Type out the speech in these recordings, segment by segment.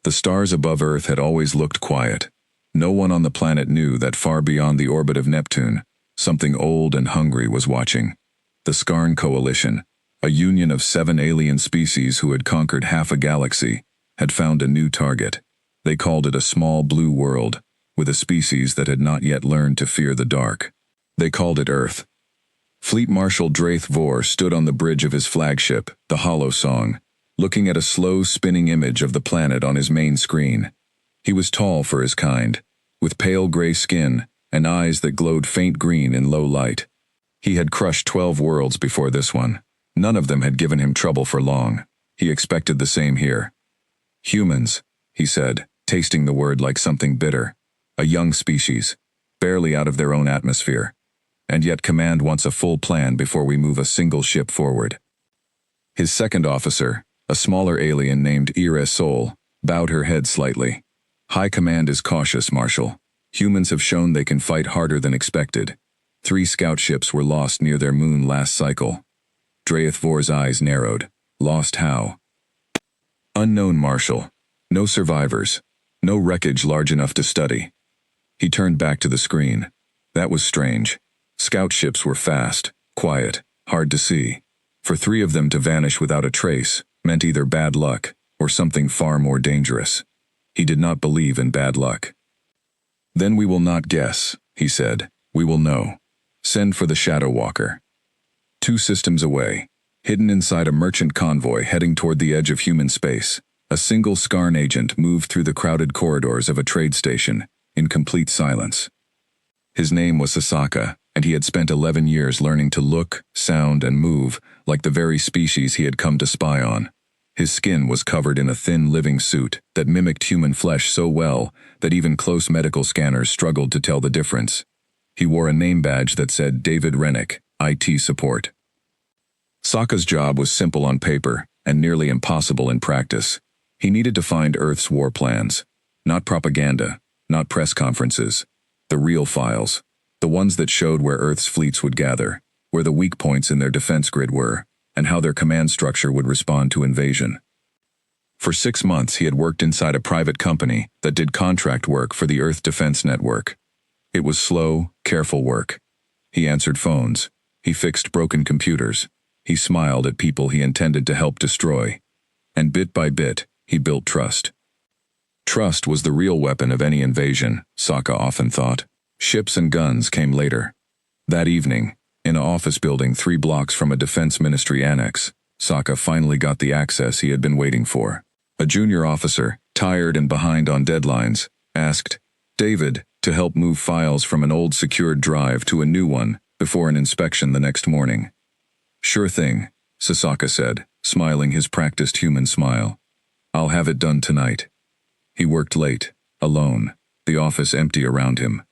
The stars above Earth had always looked quiet. No one on the planet knew that far beyond the orbit of Neptune, something old and hungry was watching. The Skarn Coalition, a union of 7 alien species who had conquered half a galaxy, had found a new target. They called it a small blue world, with a species that had not yet learned to fear the dark. They called it Earth. Fleet Marshal Draith Vor stood on the bridge of his flagship, the Hollow Song, looking at a slow spinning image of the planet on his main screen. He was tall for his kind, with pale gray skin and eyes that glowed faint green in low light. He had crushed 12 worlds before this one. None of them had given him trouble for long. He expected the same here. Humans, he said, tasting the word like something bitter. A young species, barely out of their own atmosphere. And yet command wants a full plan before we move a single ship forward. His second officer, a smaller alien named Ira Sol, bowed her head slightly. High command is cautious, Marshal. Humans have shown they can fight harder than expected. 3 scout ships were lost near their moon last cycle. Draith Vor's eyes narrowed. Lost how? Unknown, Marshal. No survivors. No wreckage large enough to study. He turned back to the screen. That was strange. Scout ships were fast, quiet, hard to see. For 3 of them to vanish without a trace meant either bad luck or something far more dangerous. He did not believe in bad luck. Then we will not guess, he said. We will know. Send for the Shadow Walker. 2 systems away, hidden inside a merchant convoy heading toward the edge of human space, a single Skarn agent moved through the crowded corridors of a trade station, in complete silence. His name was Sasaka, and he had spent 11 years learning to look, sound, and move like the very species he had come to spy on. His skin was covered in a thin living suit that mimicked human flesh so well that even close medical scanners struggled to tell the difference. He wore a name badge that said David Rennick, IT Support. Sokka's job was simple on paper and nearly impossible in practice. He needed to find Earth's war plans. Not propaganda, not press conferences. The real files. The ones that showed where Earth's fleets would gather, where the weak points in their defense grid were, and how their command structure would respond to invasion. For 6 months he had worked inside a private company that did contract work for the Earth Defense Network. It was slow, careful work. He answered phones. He fixed broken computers. He smiled at people he intended to help destroy. And bit by bit, he built trust. Trust was the real weapon of any invasion, Sokka often thought. Ships and guns came later. That evening, in an office building 3 blocks from a defense ministry annex, Sokka finally got the access he had been waiting for. A junior officer, tired and behind on deadlines, asked David to help move files from an old secured drive to a new one before an inspection the next morning. Sure thing, Sasaka said, smiling his practiced human smile. I'll have it done tonight. He worked late, alone, the office empty around him.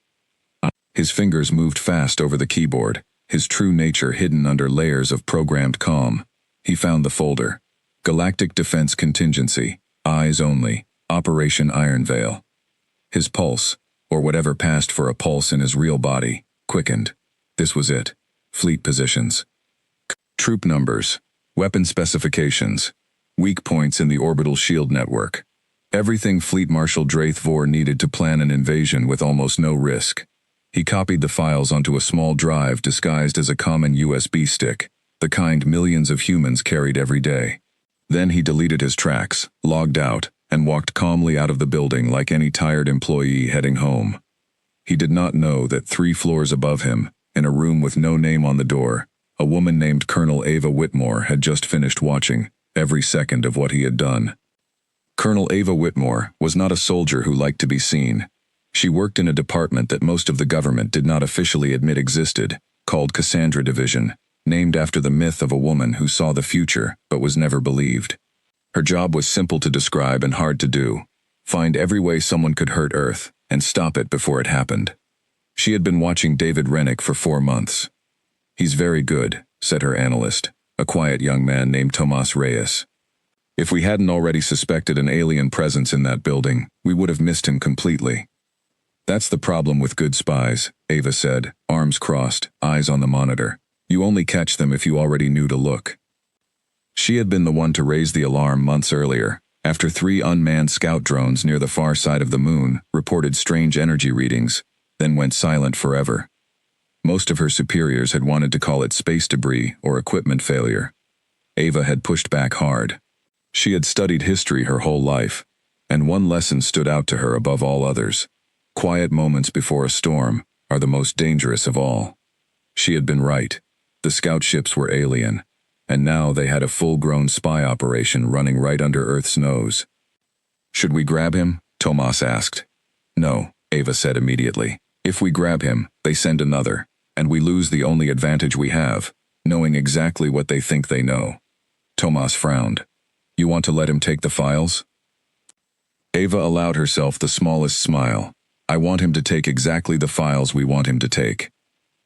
His fingers moved fast over the keyboard, his true nature hidden under layers of programmed calm. He found the folder. Galactic Defense Contingency, Eyes Only, Operation Iron Veil. His pulse, or whatever passed for a pulse in his real body, quickened. This was it. Fleet positions. Troop numbers. Weapon specifications. Weak points in the orbital shield network. Everything Fleet Marshal Draith Vor needed to plan an invasion with almost no risk. He copied the files onto a small drive disguised as a common USB stick, the kind millions of humans carried every day. Then he deleted his tracks, logged out, and walked calmly out of the building like any tired employee heading home. He did not know that 3 floors above him, in a room with no name on the door, a woman named Colonel Ava Whitmore had just finished watching every second of what he had done. Colonel Ava Whitmore was not a soldier who liked to be seen. She worked in a department that most of the government did not officially admit existed, called Cassandra Division, named after the myth of a woman who saw the future but was never believed. Her job was simple to describe and hard to do. Find every way someone could hurt Earth and stop it before it happened. She had been watching David Rennick for 4 months. He's very good, said her analyst, a quiet young man named Tomas Reyes. If we hadn't already suspected an alien presence in that building, we would have missed him completely. That's the problem with good spies, Ava said, arms crossed, eyes on the monitor. You only catch them if you already knew to look. She had been the one to raise the alarm months earlier, After 3 unmanned scout drones near the far side of the moon reported strange energy readings, then went silent forever. Most of her superiors had wanted to call it space debris or equipment failure. Ava had pushed back hard. She had studied history her whole life, and one lesson stood out to her above all others. Quiet moments before a storm are the most dangerous of all. She had been right. The scout ships were alien, and now they had a full-grown spy operation running right under Earth's nose. "Should we grab him?" Tomas asked. "No," Ava said immediately. "If we grab him, they send another, and we lose the only advantage we have, knowing exactly what they think they know." Tomas frowned. "You want to let him take the files?" Ava allowed herself the smallest smile. "I want him to take exactly the files we want him to take."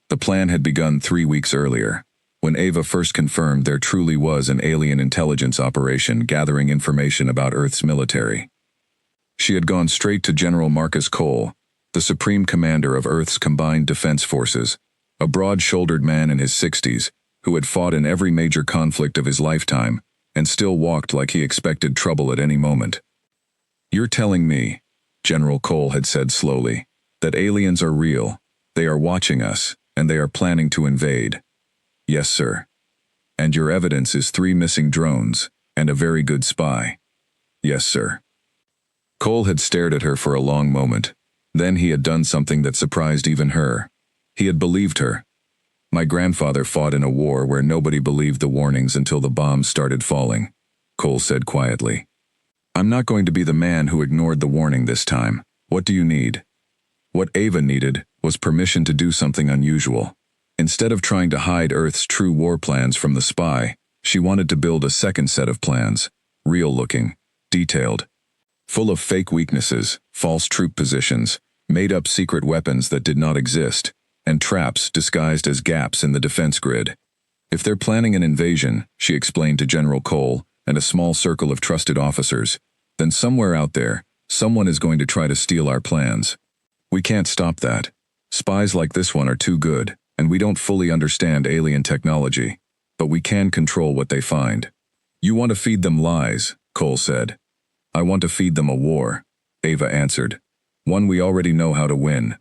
The plan had begun 3 weeks earlier, when Ava first confirmed there truly was an alien intelligence operation gathering information about Earth's military. She had gone straight to General Marcus Cole, the supreme commander of Earth's combined defense forces, a broad-shouldered man in his 60s who had fought in every major conflict of his lifetime and still walked like he expected trouble at any moment. "You're telling me," General Cole had said slowly, "that aliens are real, they are watching us, and they are planning to invade." "Yes, sir." "And your evidence is 3 missing drones, and a very good spy." "Yes, sir." Cole had stared at her for a long moment. Then he had done something that surprised even her. He had believed her. "My grandfather fought in a war where nobody believed the warnings until the bombs started falling," Cole said quietly. "I'm not going to be the man who ignored the warning this time. What do you need?" What Ava needed was permission to do something unusual. Instead of trying to hide Earth's true war plans from the spy, she wanted to build a second set of plans, real-looking, detailed, full of fake weaknesses, false troop positions, made-up secret weapons that did not exist, and traps disguised as gaps in the defense grid. "If they're planning an invasion," she explained to General Cole and a small circle of trusted officers, "then somewhere out there, someone is going to try to steal our plans. We can't stop that. Spies like this one are too good, and we don't fully understand alien technology, but we can control what they find." "You want to feed them lies," Cole said. "I want to feed them a war," Ava answered. "One we already know how to win."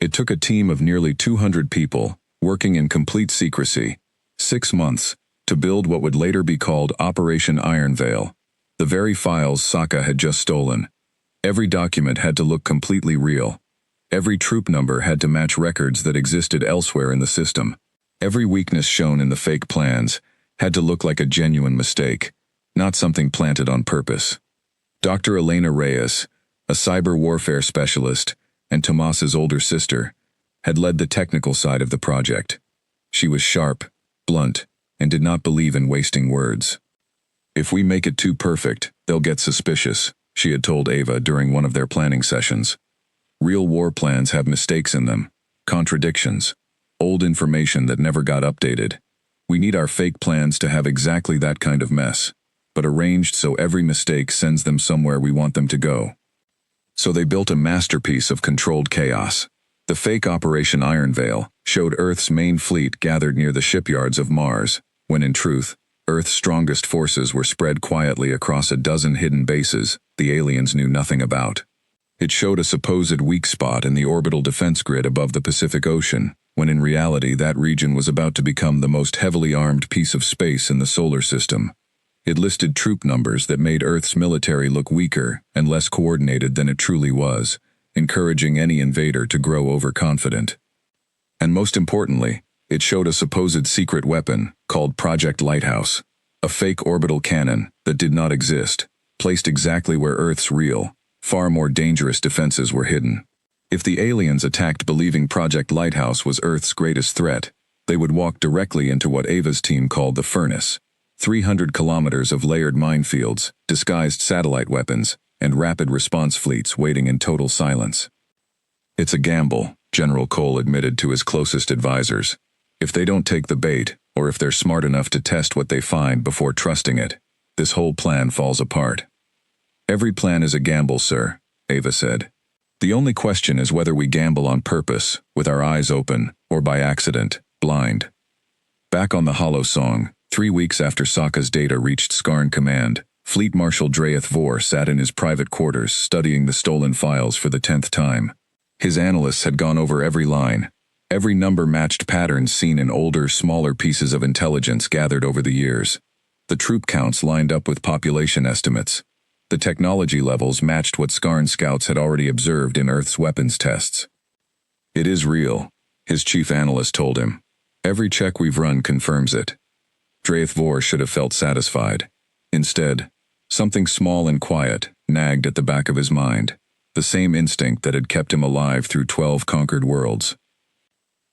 It took a team of nearly 200 people, working in complete secrecy, 6 months, to build what would later be called Operation Iron Veil, the very files Sokka had just stolen. Every document had to look completely real. Every troop number had to match records that existed elsewhere in the system. Every weakness shown in the fake plans had to look like a genuine mistake, not something planted on purpose. Dr. Elena Reyes, a cyber warfare specialist, and Tomas's older sister, had led the technical side of the project. She was sharp, blunt, and did not believe in wasting words. "If we make it too perfect, they'll get suspicious," she had told Ava during one of their planning sessions. "Real war plans have mistakes in them, contradictions, old information that never got updated. We need our fake plans to have exactly that kind of mess, but arranged so every mistake sends them somewhere we want them to go." So they built a masterpiece of controlled chaos. The fake Operation Iron Veil showed Earth's main fleet gathered near the shipyards of Mars, when in truth, Earth's strongest forces were spread quietly across a dozen hidden bases the aliens knew nothing about. It showed a supposed weak spot in the orbital defense grid above the Pacific Ocean, when in reality that region was about to become the most heavily armed piece of space in the solar system. It listed troop numbers that made Earth's military look weaker and less coordinated than it truly was, encouraging any invader to grow overconfident. And most importantly, it showed a supposed secret weapon called Project Lighthouse, a fake orbital cannon that did not exist, placed exactly where Earth's real, far more dangerous defenses were hidden. If the aliens attacked believing Project Lighthouse was Earth's greatest threat, they would walk directly into what Ava's team called the Furnace, 300 kilometers of layered minefields, disguised satellite weapons, and rapid response fleets waiting in total silence. "It's a gamble," General Cole admitted to his closest advisors. "If they don't take the bait, or if they're smart enough to test what they find before trusting it, this whole plan falls apart." "Every plan is a gamble, sir," Ava said. "The only question is whether we gamble on purpose, with our eyes open, or by accident, blind." Back on the Hollow Song, 3 weeks after Sokka's data reached Skarn Command, Fleet Marshal Draeth Vor sat in his private quarters studying the stolen files for the 10th time. His analysts had gone over every line. Every number matched patterns seen in older, smaller pieces of intelligence gathered over the years. The troop counts lined up with population estimates. The technology levels matched what Skarn scouts had already observed in Earth's weapons tests. "It is real," his chief analyst told him. "Every check we've run confirms it." Draeth Vor should have felt satisfied. Instead, something small and quiet nagged at the back of his mind, the same instinct that had kept him alive through 12 conquered worlds.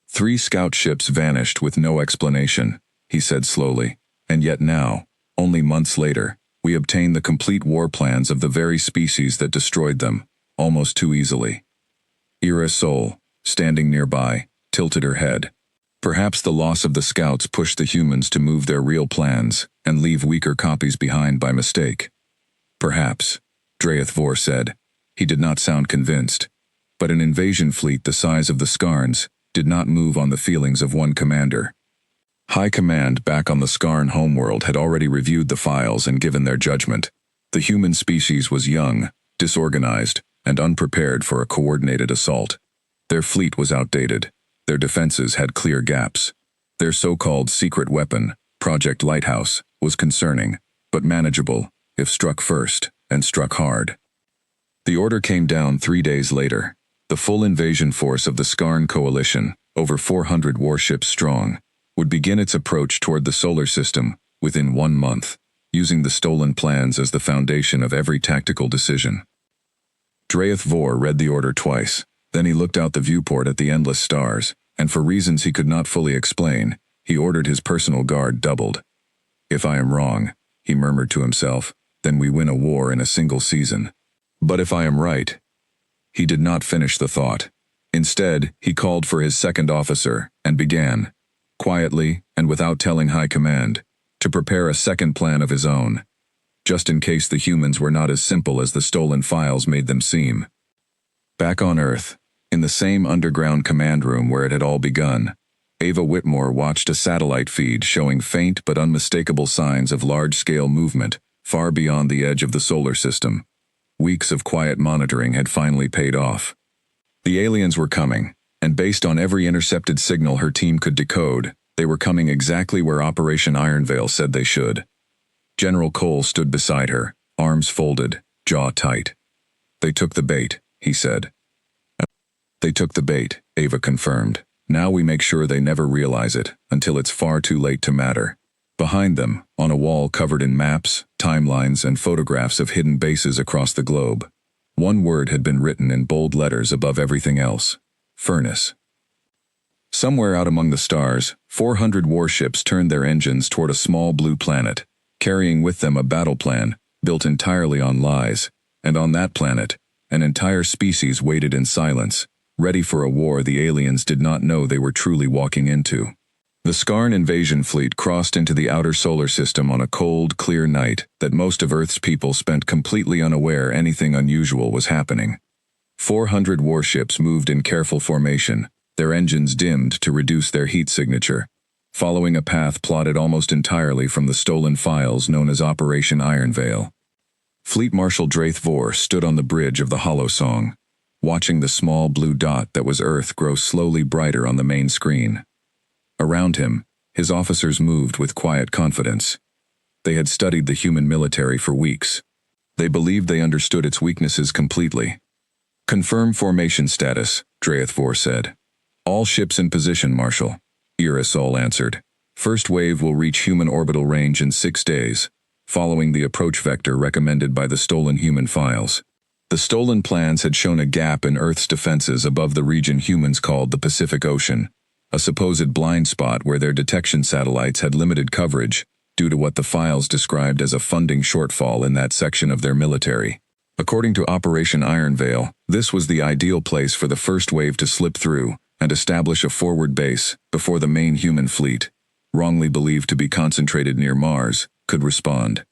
3 scout ships vanished with no explanation, he said slowly, and yet now, only months later, we obtained the complete war plans of the very species that destroyed them, almost too easily. Ira Sol, standing nearby, tilted her head. Perhaps the loss of the scouts pushed the humans to move their real plans and leave weaker copies behind by mistake. Perhaps, Draeth Vor said. He did not sound convinced. But an invasion fleet the size of the Skarns did not move on the feelings of one commander. High Command back on the Skarn homeworld had already reviewed the files and given their judgment. The human species was young, disorganized, and unprepared for a coordinated assault. Their fleet was outdated. Their defenses had clear gaps. Their so-called secret weapon, Project Lighthouse, was concerning, but manageable, if struck first, and struck hard. The order came down 3 days later. The full invasion force of the Skarn coalition, over 400 warships strong, would begin its approach toward the solar system within 1 month, using the stolen plans as the foundation of every tactical decision. Draeth Vor read the order twice. Then he looked out the viewport at the endless stars, and for reasons he could not fully explain, he ordered his personal guard doubled. "If I am wrong," he murmured to himself, "then we win a war in a single season. But if I am right..." He did not finish the thought. Instead, he called for his second officer and began, quietly and without telling High Command, to prepare a second plan of his own, just in case the humans were not as simple as the stolen files made them seem. Back on Earth, in the same underground command room where it had all begun, Ava Whitmore watched a satellite feed showing faint but unmistakable signs of large-scale movement far beyond the edge of the solar system. Weeks of quiet monitoring had finally paid off. The aliens were coming, and based on every intercepted signal her team could decode, they were coming exactly where Operation Ironveil said they should. General Cole stood beside her, arms folded, jaw tight. "They took the bait," he said. "They took the bait," Ava confirmed. "Now we make sure they never realize it, until it's far too late to matter." Behind them, on a wall covered in maps, timelines, and photographs of hidden bases across the globe, one word had been written in bold letters above everything else: furnace. Somewhere out among the stars, 400 warships turned their engines toward a small blue planet, carrying with them a battle plan built entirely on lies, and on that planet, an entire species waited in silence, ready for a war the aliens did not know they were truly walking into. The Skarn invasion fleet crossed into the outer solar system on a cold, clear night that most of Earth's people spent completely unaware anything unusual was happening. 400 warships moved in careful formation, their engines dimmed to reduce their heat signature, following a path plotted almost entirely from the stolen files known as Operation Ironveil. Fleet Marshal Draeth Vor stood on the bridge of the Hollow Song, watching the small blue dot that was Earth grow slowly brighter on the main screen. Around him, his officers moved with quiet confidence. They had studied the human military for weeks. They believed they understood its weaknesses completely. "Confirm formation status," Draeth Vor said. "All ships in position, Marshal," Ira Sol answered. "First wave will reach human orbital range in 6 days, following the approach vector recommended by the stolen human files." The stolen plans had shown a gap in Earth's defenses above the region humans called the Pacific Ocean, a supposed blind spot where their detection satellites had limited coverage due to what the files described as a funding shortfall in that section of their military. According to Operation Ironveil, this was the ideal place for the first wave to slip through and establish a forward base before the main human fleet, wrongly believed to be concentrated near Mars, could respond.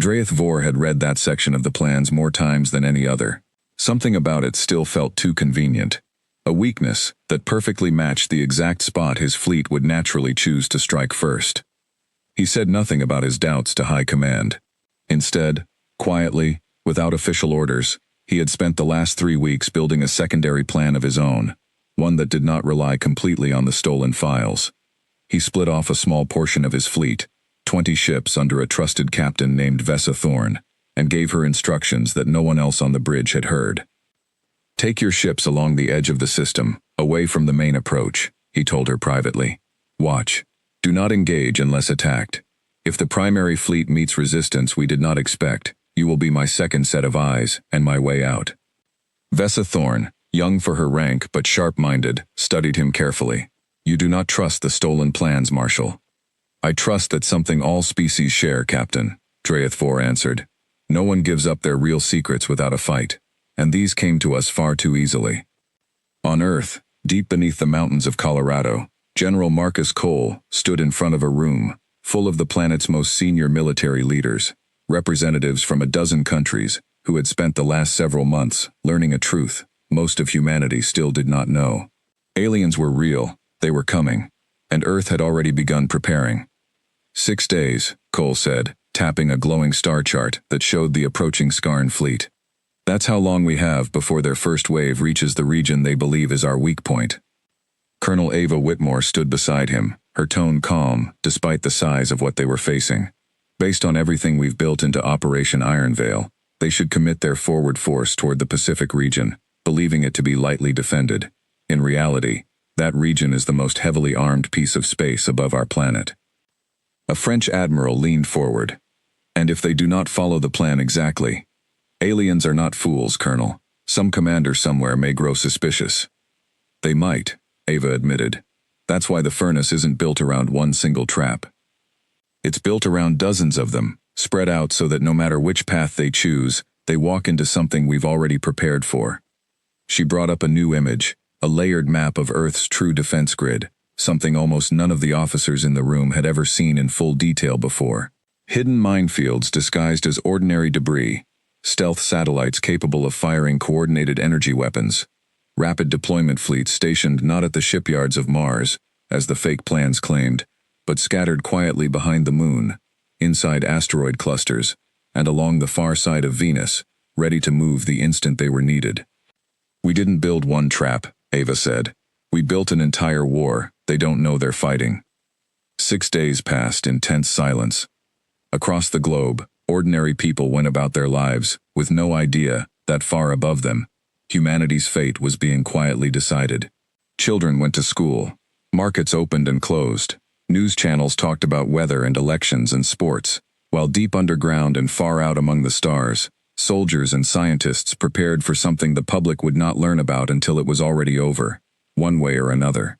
Draeth Vor had read that section of the plans more times than any other. Something about it still felt too convenient. A weakness that perfectly matched the exact spot his fleet would naturally choose to strike first. He said nothing about his doubts to High Command. Instead, quietly, without official orders, he had spent the last 3 weeks building a secondary plan of his own, one that did not rely completely on the stolen files. He split off a small portion of his fleet, 20 ships under a trusted captain named Vessa Thorn, and gave her instructions that no one else on the bridge had heard. "Take your ships along the edge of the system, away from the main approach," he told her privately. "Watch. Do not engage unless attacked. If the primary fleet meets resistance we did not expect, you will be my second set of eyes and my way out." Vessa Thorn, young for her rank but sharp-minded, studied him carefully. "You do not trust the stolen plans, Marshal." "I trust that something all species share, Captain," Dreyeth answered. "No one gives up their real secrets without a fight, and these came to us far too easily." On Earth, deep beneath the mountains of Colorado, General Marcus Cole stood in front of a room full of the planet's most senior military leaders, representatives from a dozen countries who had spent the last several months learning a truth most of humanity still did not know. Aliens were real, they were coming, and Earth had already begun preparing. 6 days, Cole said, tapping a glowing star chart that showed the approaching Skarn fleet. "That's how long we have before their first wave reaches the region they believe is our weak point." Colonel Ava Whitmore stood beside him, her tone calm despite the size of what they were facing. "Based on everything we've built into Operation Iron Veil, they should commit their forward force toward the Pacific region, believing it to be lightly defended. In reality, that region is the most heavily armed piece of space above our planet." A French admiral leaned forward. "And if they do not follow the plan exactly? Aliens are not fools, Colonel. Some commander somewhere may grow suspicious." "They might," Ava admitted. "That's why the furnace isn't built around one single trap. It's built around dozens of them, spread out so that no matter which path they choose, they walk into something we've already prepared for." She brought up a new image, a layered map of Earth's true defense grid, something almost none of the officers in the room had ever seen in full detail before. Hidden minefields disguised as ordinary debris, stealth satellites capable of firing coordinated energy weapons, rapid deployment fleets stationed not at the shipyards of Mars, as the fake plans claimed, but scattered quietly behind the moon, inside asteroid clusters, and along the far side of Venus, ready to move the instant they were needed. "We didn't build one trap," Ava said. "We built an entire war they don't know they're fighting." 6 days passed in tense silence. Across the globe, ordinary people went about their lives, with no idea that far above them, humanity's fate was being quietly decided. Children went to school. Markets opened and closed. News channels talked about weather and elections and sports, while deep underground and far out among the stars, soldiers and scientists prepared for something the public would not learn about until it was already over, one way or another.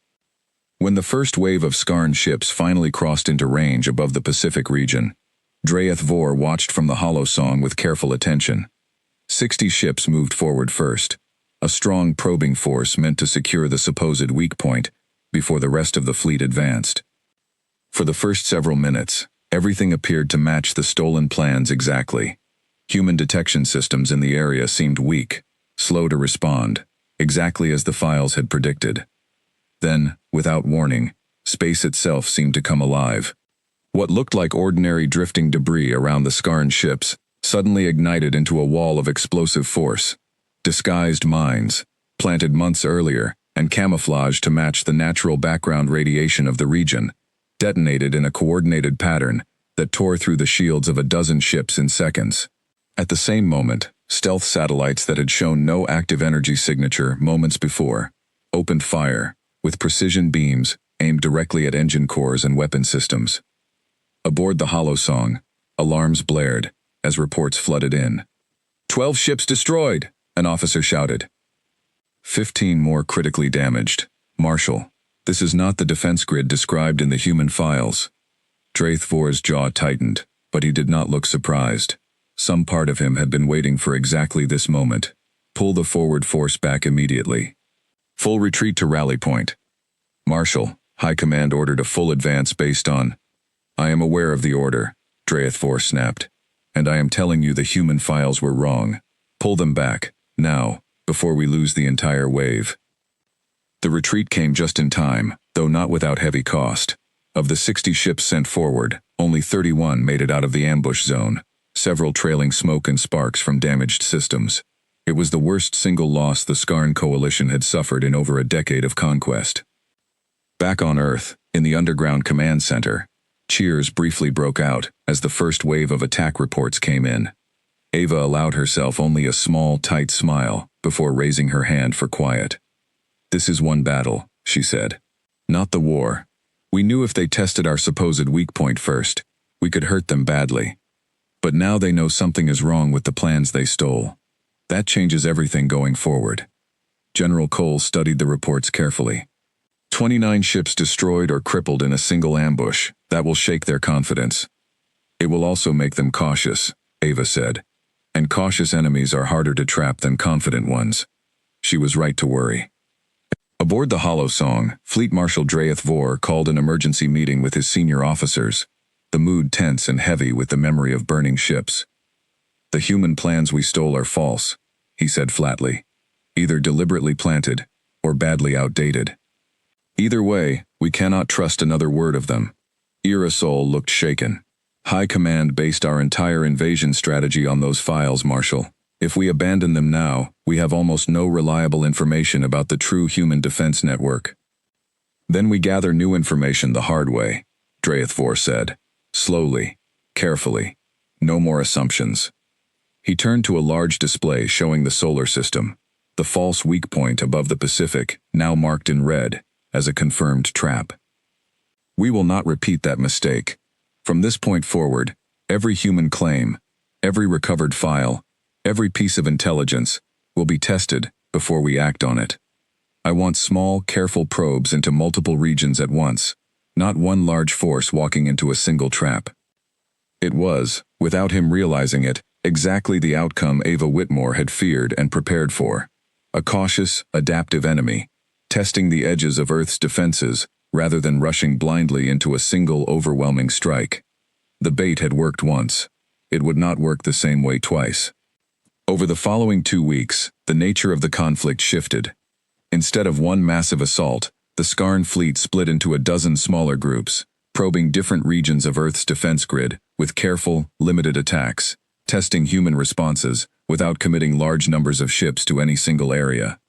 When the first wave of Skarn ships finally crossed into range above the Pacific region, Dreyeth watched from the hollow song with careful attention. 60 ships moved forward first, a strong probing force meant to secure the supposed weak point before the rest of the fleet advanced. For the first several minutes, everything appeared to match the stolen plans exactly. Human detection systems in the area seemed weak, slow to respond, exactly as the files had predicted. Then, without warning, space itself seemed to come alive. What looked like ordinary drifting debris around the Skarn ships suddenly ignited into a wall of explosive force. Disguised mines, planted months earlier and camouflaged to match the natural background radiation of the region, detonated in a coordinated pattern that tore through the shields of a dozen ships in seconds. At the same moment, stealth satellites that had shown no active energy signature moments before opened fire, with precision beams aimed directly at engine cores and weapon systems. Aboard the hollow song, alarms blared as reports flooded in. 12 ships destroyed, an officer shouted. 15 more critically damaged. Marshal, this is not the defense grid described in the human files. Dreythvor's jaw tightened, but he did not look surprised. Some part of him had been waiting for exactly this moment. Pull the forward force back immediately. Full retreat to rally point. Marshal, High Command ordered a full advance based on... I am aware of the order, Dreythvor snapped. And I am telling you the human files were wrong. Pull them back, now, before we lose the entire wave. The retreat came just in time, though not without heavy cost. Of the 60 ships sent forward, only 31 made it out of the ambush zone. several trailing smoke and sparks from damaged systems. It was the worst single loss the Skarn coalition had suffered in over a decade of conquest. Back on Earth, in the underground command center, cheers briefly broke out as the first wave of attack reports came in. Ava allowed herself only a small, tight smile before raising her hand for quiet. "This is one battle," she said. "Not the war. We knew if they tested our supposed weak point first, we could hurt them badly. But now they know something is wrong with the plans they stole. That changes everything going forward." General Cole studied the reports carefully. 29 ships destroyed or crippled in a single ambush. That will shake their confidence. It will also make them cautious, Ava said. And cautious enemies are harder to trap than confident ones. She was right to worry. Aboard the Hollow Song, Fleet Marshal Draeth Vor called an emergency meeting with his senior officers, the mood tense and heavy with the memory of burning ships. "The human plans we stole are false," he said flatly. "Either deliberately planted, or badly outdated. Either way, we cannot trust another word of them." Irasol looked shaken. "High Command based our entire invasion strategy on those files, Marshal. If we abandon them now, we have almost no reliable information about the true human defense network." "Then we gather new information the hard way," Draeth Vor said. "Slowly, carefully. No more assumptions." He turned to a large display showing the solar system, the false weak point above the Pacific, now marked in red, as a confirmed trap. "We will not repeat that mistake. From this point forward, every human claim, every recovered file, every piece of intelligence will be tested before we act on it. I want small, careful probes into multiple regions at once, not one large force walking into a single trap." It was, without him realizing it, exactly the outcome Ava Whitmore had feared and prepared for. A cautious, adaptive enemy, testing the edges of Earth's defenses rather than rushing blindly into a single overwhelming strike. The bait had worked once. It would not work the same way twice. Over the following 2 weeks, the nature of the conflict shifted. Instead of one massive assault, the Skarn fleet split into a dozen smaller groups, probing different regions of Earth's defense grid with careful, limited attacks, testing human responses without committing large numbers of ships to any single area.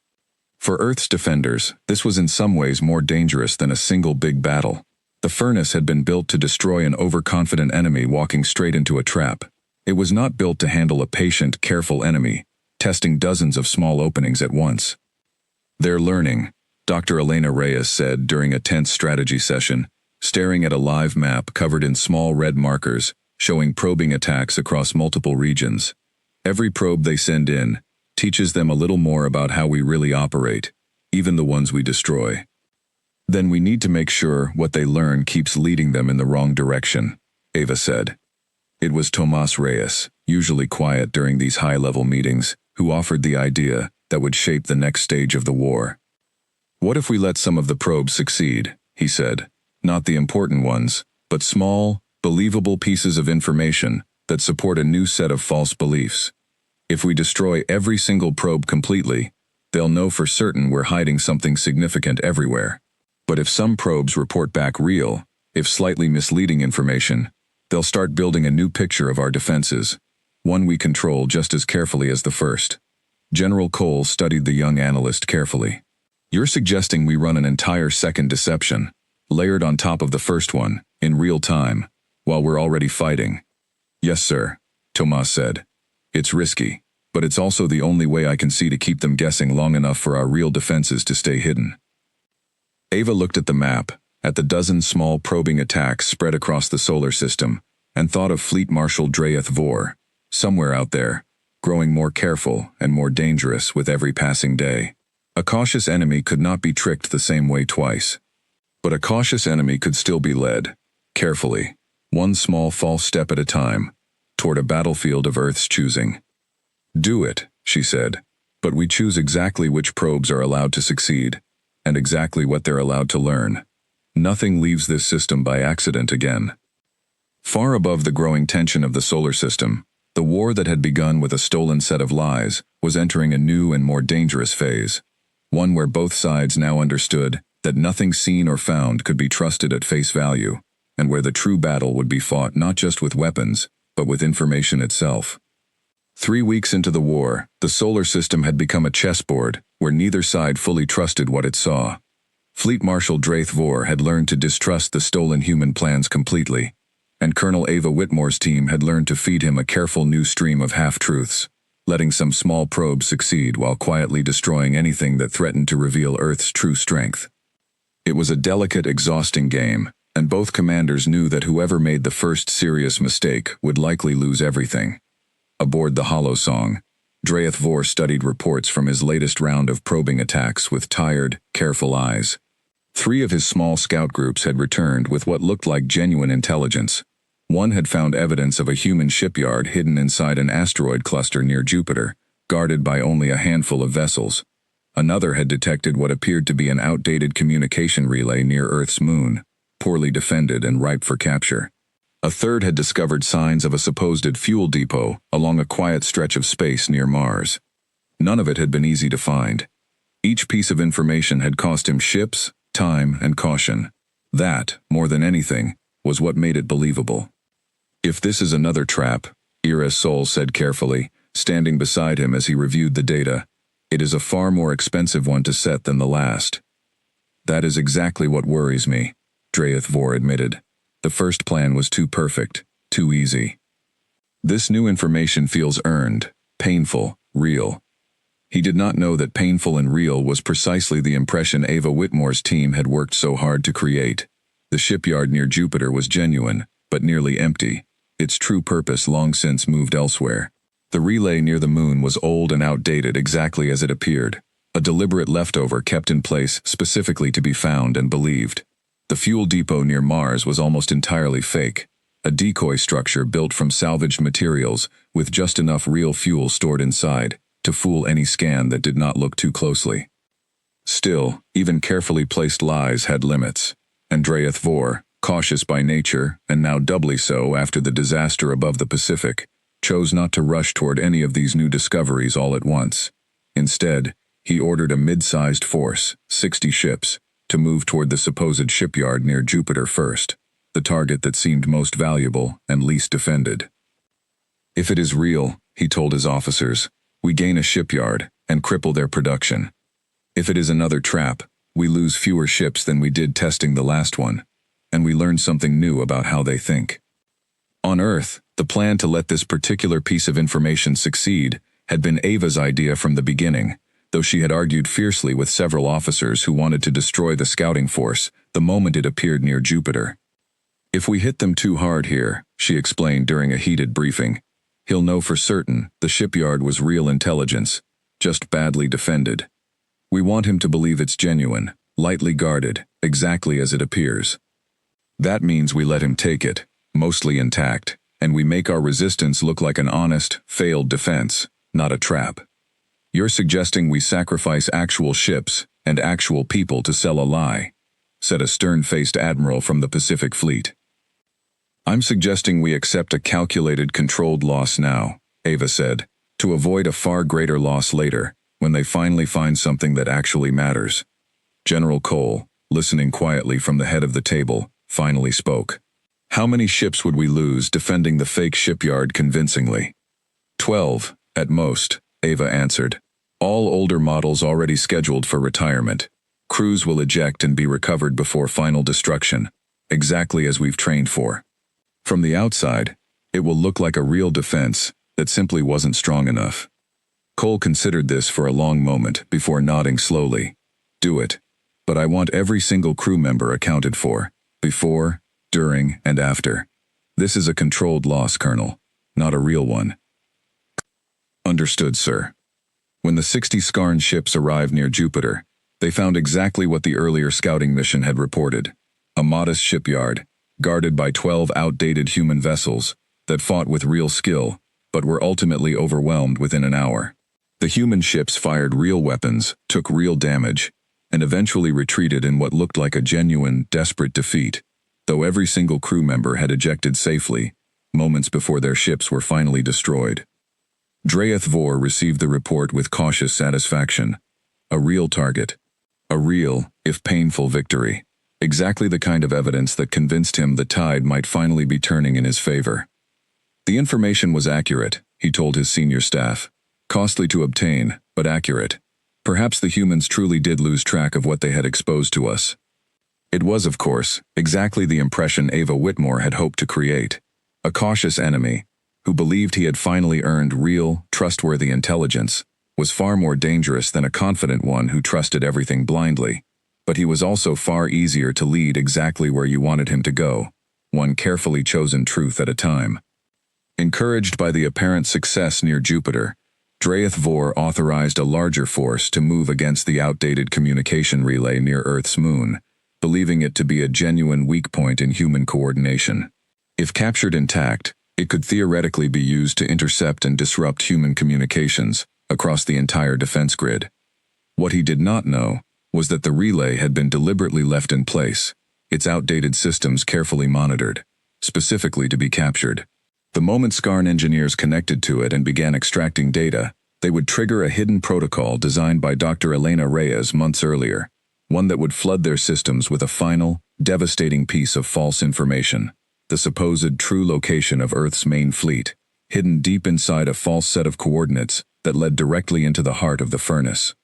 For Earth's defenders, this was in some ways more dangerous than a single big battle. The furnace had been built to destroy an overconfident enemy walking straight into a trap. It was not built to handle a patient, careful enemy, testing dozens of small openings at once. "They're learning," Dr. Elena Reyes said during a tense strategy session, staring at a live map covered in small red markers, showing probing attacks across multiple regions. "Every probe they send in teaches them a little more about how we really operate, even the ones we destroy. Then we need to make sure what they learn keeps leading them in the wrong direction," Ava said. It was Tomas Reyes, usually quiet during these high-level meetings, who offered the idea that would shape the next stage of the war. "What if we let some of the probes succeed?" he said. "Not the important ones, but small, believable pieces of information that support a new set of false beliefs. If we destroy every single probe completely, they'll know for certain we're hiding something significant everywhere. But if some probes report back real, if slightly misleading information, they'll start building a new picture of our defenses, one we control just as carefully as the first." General Cole studied the young analyst carefully. "You're suggesting we run an entire second deception, layered on top of the first one, in real time, while we're already fighting?" "Yes, sir," Tomas said. "It's risky, but it's also the only way I can see to keep them guessing long enough for our real defenses to stay hidden." Ava looked at the map, at the dozen small probing attacks spread across the solar system, and thought of Fleet Marshal Draeth Vor, somewhere out there, growing more careful and more dangerous with every passing day. A cautious enemy could not be tricked the same way twice. But a cautious enemy could still be led, carefully, one small false step at a time, toward a battlefield of Earth's choosing. "Do it," she said, "but we choose exactly which probes are allowed to succeed, and exactly what they're allowed to learn. Nothing leaves this system by accident again." Far above the growing tension of the solar system, the war that had begun with a stolen set of lies was entering a new and more dangerous phase, one where both sides now understood that nothing seen or found could be trusted at face value, and where the true battle would be fought not just with weapons, but with information itself. 3 weeks into the war, the solar system had become a chessboard where neither side fully trusted what it saw. Fleet Marshal Drath Vor had learned to distrust the stolen human plans completely, and Colonel Ava Whitmore's team had learned to feed him a careful new stream of half-truths, letting some small probes succeed while quietly destroying anything that threatened to reveal Earth's true strength. It was a delicate, exhausting game, and both commanders knew that whoever made the first serious mistake would likely lose everything. Aboard the Hollow Song, Drath Vor studied reports from his latest round of probing attacks with tired, careful eyes. 3 of his small scout groups had returned with what looked like genuine intelligence. One had found evidence of a human shipyard hidden inside an asteroid cluster near Jupiter, guarded by only a handful of vessels. Another had detected what appeared to be an outdated communication relay near Earth's moon, poorly defended and ripe for capture. A third had discovered signs of a supposed fuel depot along a quiet stretch of space near Mars. None of it had been easy to find. Each piece of information had cost him ships, time, and caution. That, more than anything, was what made it believable. "If this is another trap," Ira's soul said carefully, standing beside him as he reviewed the data, "it is a far more expensive one to set than the last." "That is exactly what worries me," Drath Vor admitted. "The first plan was too perfect, too easy. This new information feels earned, painful, real." He did not know that painful and real was precisely the impression Ava Whitmore's team had worked so hard to create. The shipyard near Jupiter was genuine, but nearly empty, its true purpose long since moved elsewhere. The relay near the moon was old and outdated exactly as it appeared, a deliberate leftover kept in place specifically to be found and believed. The fuel depot near Mars was almost entirely fake, a decoy structure built from salvaged materials with just enough real fuel stored inside to fool any scan that did not look too closely. Still, even carefully placed lies had limits, and Drath Vor, cautious by nature and now doubly so after the disaster above the Pacific, chose not to rush toward any of these new discoveries all at once. Instead, he ordered a mid-sized force, 60 ships, to move toward the supposed shipyard near Jupiter first, the target that seemed most valuable and least defended. "If it is real," he told his officers, "we gain a shipyard and cripple their production. If it is another trap, we lose fewer ships than we did testing the last one, and we learn something new about how they think." On Earth, the plan to let this particular piece of information succeed had been Ava's idea from the beginning, though she had argued fiercely with several officers who wanted to destroy the scouting force the moment it appeared near Jupiter. "If we hit them too hard here," she explained during a heated briefing, "he'll know for certain the shipyard was real intelligence, just badly defended. We want him to believe it's genuine, lightly guarded, exactly as it appears. That means we let him take it, mostly intact, and we make our resistance look like an honest, failed defense, not a trap. You're suggesting we sacrifice actual ships and actual people to sell a lie," said a stern-faced admiral from the Pacific Fleet. "I'm suggesting we accept a calculated, controlled loss now," Ava said, "to avoid a far greater loss later, when they finally find something that actually matters." General Cole, listening quietly from the head of the table, finally spoke. "How many ships would we lose defending the fake shipyard convincingly?" 12, at most," Ava answered. "All older models already scheduled for retirement. Crews will eject and be recovered before final destruction, exactly as we've trained for. From the outside, it will look like a real defense that simply wasn't strong enough." Cole considered this for a long moment before nodding slowly. "Do it. But I want every single crew member accounted for, before, during, and after. This is a controlled loss, Colonel, not a real one." "Understood, sir." When the 60 Skarn ships arrived near Jupiter, they found exactly what the earlier scouting mission had reported: a modest shipyard, guarded by 12 outdated human vessels that fought with real skill, but were ultimately overwhelmed within an hour. The human ships fired real weapons, took real damage, and eventually retreated in what looked like a genuine, desperate defeat, though every single crew member had ejected safely, moments before their ships were finally destroyed. Drath Vor received the report with cautious satisfaction. A real target. A real, if painful, victory. Exactly the kind of evidence that convinced him the tide might finally be turning in his favor. The information was accurate, he told his senior staff. Costly to obtain, but accurate. Perhaps the humans truly did lose track of what they had exposed to us. It was, of course, exactly the impression Ava Whitmore had hoped to create. A cautious enemy, who believed he had finally earned real, trustworthy intelligence, was far more dangerous than a confident one who trusted everything blindly. But he was also far easier to lead exactly where you wanted him to go, one carefully chosen truth at a time. Encouraged by the apparent success near Jupiter, Draeth Vor authorized a larger force to move against the outdated communication relay near Earth's moon, believing it to be a genuine weak point in human coordination. If captured intact, it could theoretically be used to intercept and disrupt human communications across the entire defense grid. What he did not know was that the relay had been deliberately left in place, its outdated systems carefully monitored, specifically to be captured. The moment Skarn engineers connected to it and began extracting data, they would trigger a hidden protocol designed by Dr. Elena Reyes months earlier, one that would flood their systems with a final, devastating piece of false information, the supposed true location of Earth's main fleet, hidden deep inside a false set of coordinates that led directly into the heart of the furnace.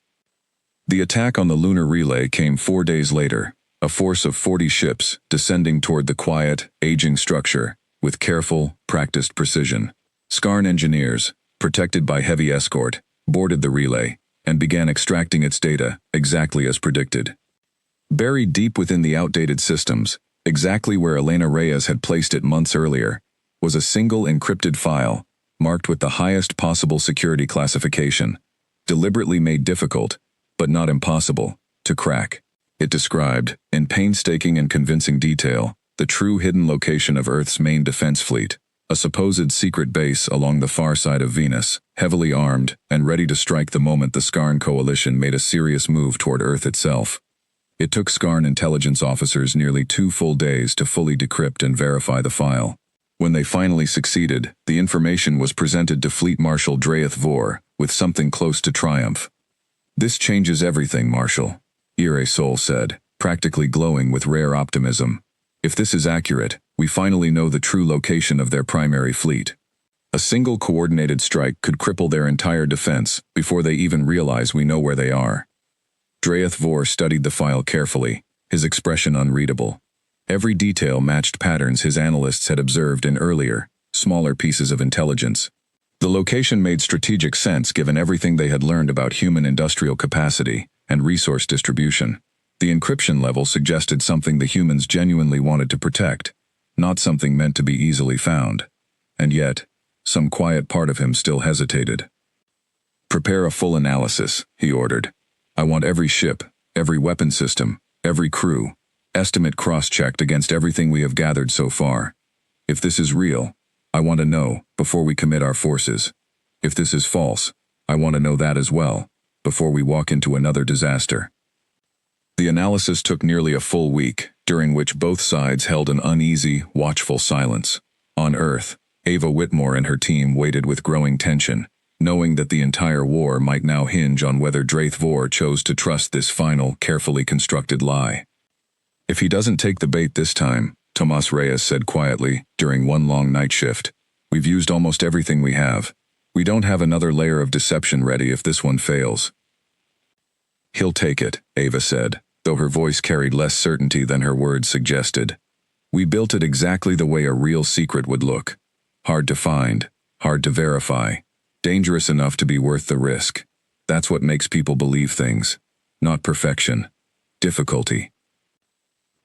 The attack on the lunar relay came 4 days later, a force of 40 ships descending toward the quiet, aging structure, with careful, practiced precision. Skarn engineers, protected by heavy escort, boarded the relay and began extracting its data exactly as predicted. Buried deep within the outdated systems, exactly where Elena Reyes had placed it months earlier, was a single encrypted file, marked with the highest possible security classification, deliberately made difficult, but not impossible, to crack. It described, in painstaking and convincing detail, the true hidden location of Earth's main defense fleet, a supposed secret base along the far side of Venus, heavily armed and ready to strike the moment the Skarn coalition made a serious move toward Earth itself. It took Skarn intelligence officers nearly 2 full days to fully decrypt and verify the file. When they finally succeeded, the information was presented to Fleet Marshal Draeth Vor with something close to triumph. "This changes everything, Marshal," Ire Sol said, practically glowing with rare optimism. "If this is accurate, we finally know the true location of their primary fleet. A single coordinated strike could cripple their entire defense before they even realize we know where they are." Draeth Vor studied the file carefully, his expression unreadable. Every detail matched patterns his analysts had observed in earlier, smaller pieces of intelligence. The location made strategic sense given everything they had learned about human industrial capacity and resource distribution. The encryption level suggested something the humans genuinely wanted to protect, not something meant to be easily found. And yet, some quiet part of him still hesitated. "Prepare a full analysis," he ordered. "I want every ship, every weapon system, every crew, estimate cross-checked against everything we have gathered so far. If this is real, I want to know before we commit our forces. If this is false, I want to know that as well, before we walk into another disaster." The analysis took nearly a full week, during which both sides held an uneasy, watchful silence. On Earth, Ava Whitmore and her team waited with growing tension, knowing that the entire war might now hinge on whether Draeth Vor chose to trust this final, carefully constructed lie. "If he doesn't take the bait this time," Tomas Reyes said quietly during one long night shift, "we've used almost everything we have. We don't have another layer of deception ready if this one fails." "He'll take it," Ava said, though her voice carried less certainty than her words suggested. "We built it exactly the way a real secret would look. Hard to find, hard to verify, dangerous enough to be worth the risk. That's what makes people believe things. Not perfection. Difficulty."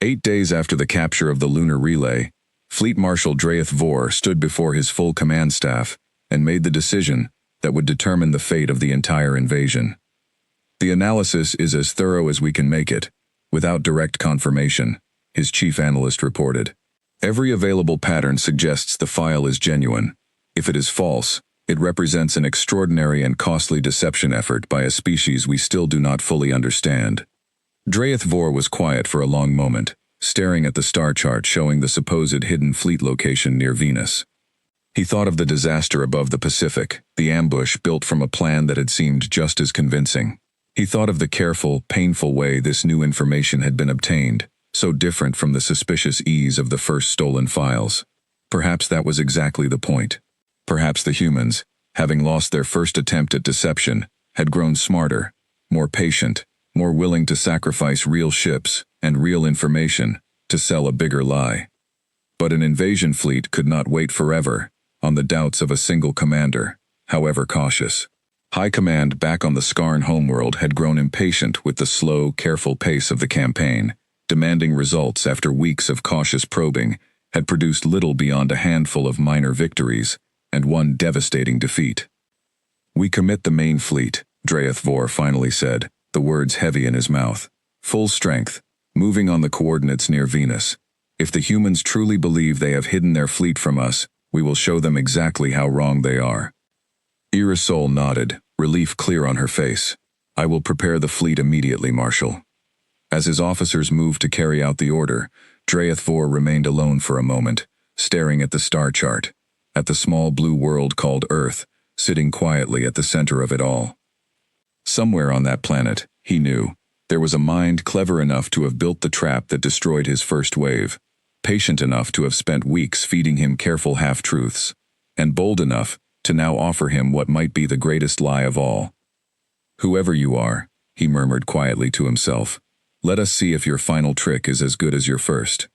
8 days after the capture of the lunar relay, Fleet Marshal Draeth Vor stood before his full command staff and made the decision that would determine the fate of the entire invasion. "The analysis is as thorough as we can make it, without direct confirmation," his chief analyst reported. "Every available pattern suggests the file is genuine. If it is false, it represents an extraordinary and costly deception effort by a species we still do not fully understand." Draeth Vor was quiet for a long moment, staring at the star chart showing the supposed hidden fleet location near Venus. He thought of the disaster above the Pacific, the ambush built from a plan that had seemed just as convincing. He thought of the careful, painful way this new information had been obtained, so different from the suspicious ease of the first stolen files. Perhaps that was exactly the point. Perhaps the humans, having lost their first attempt at deception, had grown smarter, more patient, more willing to sacrifice real ships and real information to sell a bigger lie. But an invasion fleet could not wait forever on the doubts of a single commander, however cautious. High Command back on the Skarn homeworld had grown impatient with the slow, careful pace of the campaign, demanding results after weeks of cautious probing had produced little beyond a handful of minor victories and one devastating defeat. "We commit the main fleet," Dreyeth Vor finally said, the words heavy in his mouth. "Full strength, moving on the coordinates near Venus. If the humans truly believe they have hidden their fleet from us, we will show them exactly how wrong they are." Irisol nodded, relief clear on her face. "I will prepare the fleet immediately, Marshal." As his officers moved to carry out the order, Dreyeth Vor remained alone for a moment, staring at the star chart, at the small blue world called Earth, sitting quietly at the center of it all. Somewhere on that planet, he knew, there was a mind clever enough to have built the trap that destroyed his first wave, patient enough to have spent weeks feeding him careful half-truths, and bold enough to now offer him what might be the greatest lie of all. "Whoever you are," he murmured quietly to himself, "let us see if your final trick is as good as your first."